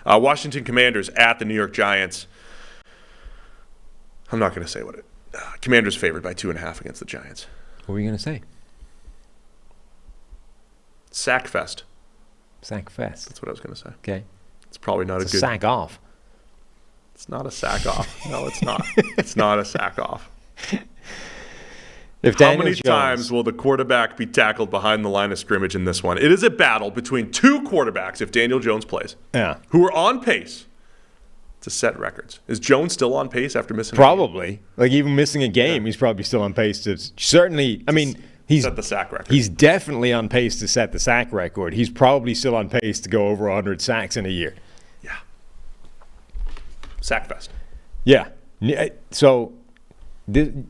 Washington Commanders at the New York Giants. I'm not going to say what it. Commanders favored by 2.5 against the Giants. What were you going to say? Sack fest. Sack fest. That's what I was going to say. Okay. It's probably not It's a good. sack off. It's not a sack off. No, it's not. It's not a sack off. How many times will the quarterback be tackled behind the line of scrimmage in this one? It is a battle between two quarterbacks, if Daniel Jones plays, who are on pace to set records. Is Jones still on pace after missing Probably. a game? Like, even missing a game, he's probably still on pace to certainly, I mean, he's set the sack record. He's definitely on pace to set the sack record. He's probably still on pace to go over 100 sacks in a year. Yeah. Sack fest. Yeah. So Sam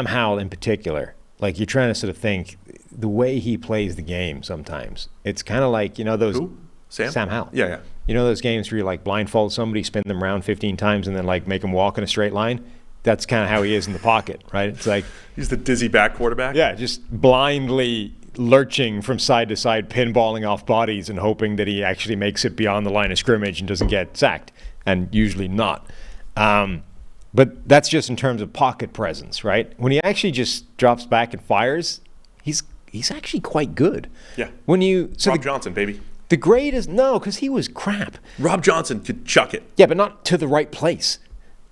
Howell in particular, like, you're trying to sort of think the way he plays the game sometimes. It's kind of like, those. Who? Sam Howell. Yeah. You know those games where you like blindfold somebody, spin them around 15 times, and then like make them walk in a straight line? That's kind of how he is in the pocket, right? It's like he's the dizzy back quarterback. Yeah, just blindly lurching from side to side, pinballing off bodies and hoping that he actually makes it beyond the line of scrimmage and doesn't get sacked, and usually not. But that's just in terms of pocket presence, right? When he actually just drops back and fires, he's actually quite good. Yeah. Rob Johnson, baby. The grade is no, because he was crap. Rob Johnson could chuck it. Yeah, but not to the right place.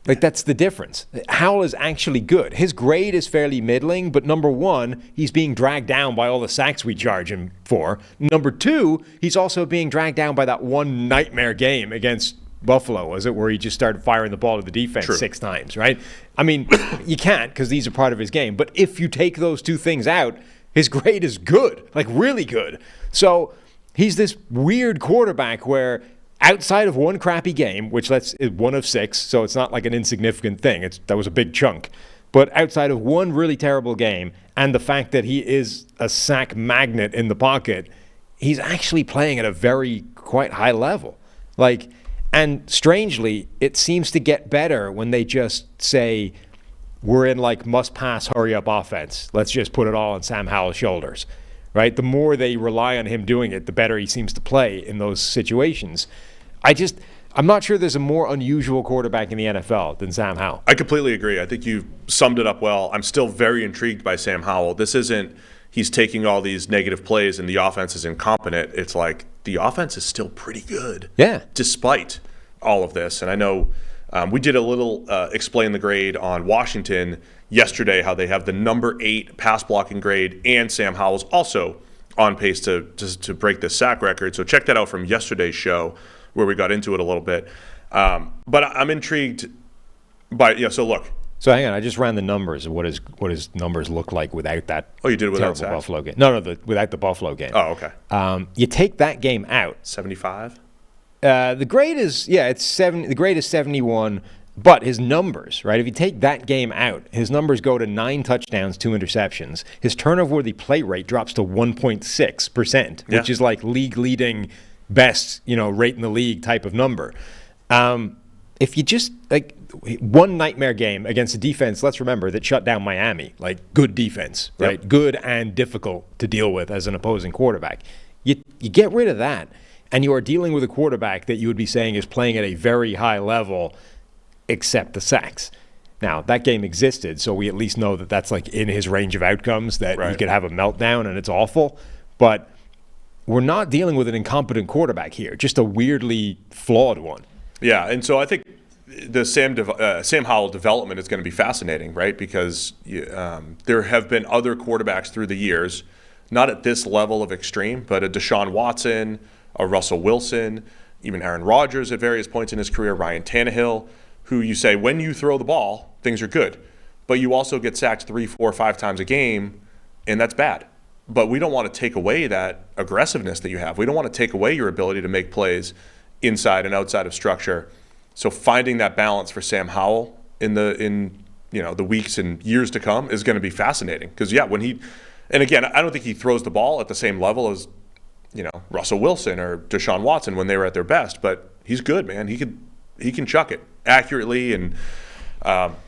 Like, that's the difference. Howell is actually good. His grade is fairly middling, but number one, he's being dragged down by all the sacks we charge him for. Number two, he's also being dragged down by that one nightmare game against Buffalo, was it, where he just started firing the ball to the defense 6 times, right? I mean, you can't, because these are part of his game. But if you take those two things out, his grade is good, like really good. So he's this weird quarterback where outside of one crappy game, which is 1 of 6, so it's not like an insignificant thing. That was a big chunk. But outside of one really terrible game and the fact that he is a sack magnet in the pocket, he's actually playing at a very quite high level. And strangely, it seems to get better when they just say, we're in like must-pass, hurry-up offense. Let's just put it all on Sam Howell's shoulders. Right? The more they rely on him doing it, the better he seems to play in those situations. I'm not sure there's a more unusual quarterback in the NFL than Sam Howell. I completely agree. I think you summed it up well. I'm still very intrigued by Sam Howell. This isn't he's taking all these negative plays and the offense is incompetent. It's like the offense is still pretty good. Yeah. Despite all of this. And I know we did a little explain the grade on Washington yesterday, how they have the number 8 pass blocking grade, and Sam Howell's also on pace to break this sack record. So check that out from yesterday's show where we got into it a little bit. But I'm intrigued by so look. So hang on, I just ran the numbers of what his numbers look like without that. Oh, you did it without terrible Buffalo game. No, without the Buffalo game. Oh, okay. You take that game out. 75. The grade is it's 70. The grade is 71. But his numbers, right? If you take that game out, his numbers go to 9 touchdowns, 2 interceptions. His turnover-worthy play rate drops to 1.6%, which is like league-leading best, rate in the league type of number. If you just like one nightmare game against a defense, let's remember that shut down Miami, like good defense, right? Good and difficult to deal with as an opposing quarterback. You get rid of that, and you are dealing with a quarterback that you would be saying is playing at a very high level, except the sacks. Now, that game existed, so we at least know that that's like in his range of outcomes, that he could have a meltdown and it's awful. But we're not dealing with an incompetent quarterback here, just a weirdly flawed one. Yeah, and so I think the Sam Howell development is going to be fascinating, right? Because there have been other quarterbacks through the years, not at this level of extreme, but a Deshaun Watson, a Russell Wilson, even Aaron Rodgers at various points in his career, Ryan Tannehill, who you say, when you throw the ball, things are good. But you also get sacked 3, 4, 5 times a game, and that's bad. But we don't want to take away that aggressiveness that you have. We don't want to take away your ability to make plays inside and outside of structure. So finding that balance for Sam Howell in the weeks and years to come is going to be fascinating. Because and again, I don't think he throws the ball at the same level as Russell Wilson or Deshaun Watson when they were at their best. But he's good, man. He can chuck it accurately, and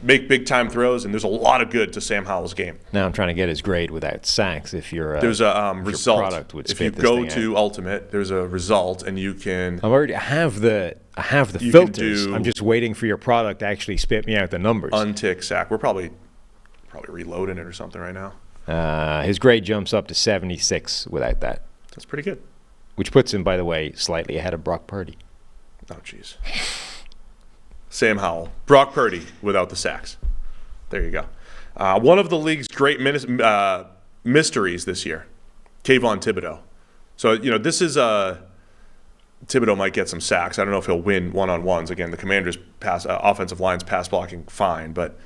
make big-time throws, and there's a lot of good to Sam Howell's game. Now I'm trying to get his grade without sacks. If you're There's a if your result. product would If you spit this go thing to out. Ultimate, there's a result, and you can I have the You can filters. do- I'm just waiting for your product to actually spit me out the numbers. untick sack. We're probably reloading it or something right now. His grade jumps up to 76 without that, That's pretty good. which puts him, by the way, slightly ahead of Brock Purdy. Oh, jeez. Sam Howell. Brock Purdy without the sacks. There you go. One of the league's great mysteries this year, Kon Tibido. So, this is Thibodeau might get some sacks. I don't know if he'll win one-on-ones. Again, the Commanders' offensive line's pass blocking fine, but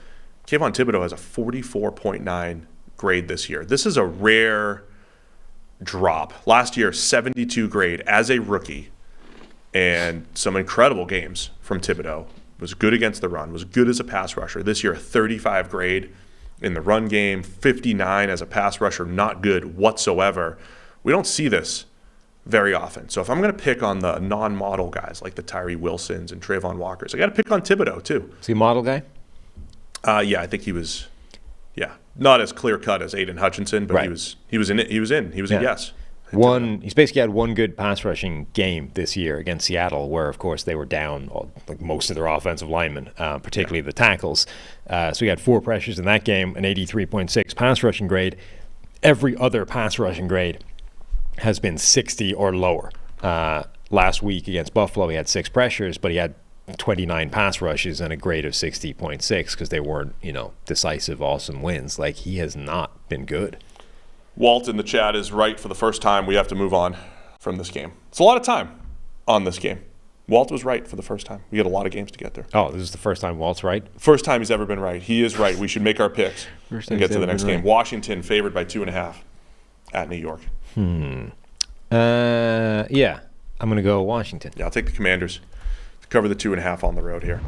Kon Tibido has a 44.9 grade this year. This is a rare drop. Last year, 72 grade as a rookie, and some incredible games from Thibodeau. Was good against the run, was good as a pass rusher. This year, a 35 grade in the run game, 59 as a pass rusher, not good whatsoever. We don't see this very often. So if I'm going to pick on the non-model guys like the Tyree Wilsons and Trayvon Walkers, I got to pick on Thibodeau too. Is he a model guy? Yeah, I think he was. Yeah, not as clear cut as Aiden Hutchinson, but Right. he was in it. He was a yes. He's basically had one good pass rushing game this year against Seattle, where of course they were down like most of their offensive linemen, particularly the tackles. So he had 4 pressures in that game, an 83.6 pass rushing grade. Every other pass rushing grade has been 60 or lower. Last week against Buffalo, he had 6 pressures, but he had 29 pass rushes and a grade of 60.6 because they weren't, decisive, awesome wins. Like, he has not been good. Walt in the chat is right for the first time. We have to move on from this game. It's a lot of time on this game. Walt was right for the first time. We had a lot of games to get there. Oh, this is the first time Walt's right? First time he's ever been right. He is right. We should make our picks First and time get to he's the ever next been game. right. Washington favored by 2.5 at New York. Yeah, I'm going to go Washington. Yeah, I'll take the Commanders to cover the 2.5 on the road here.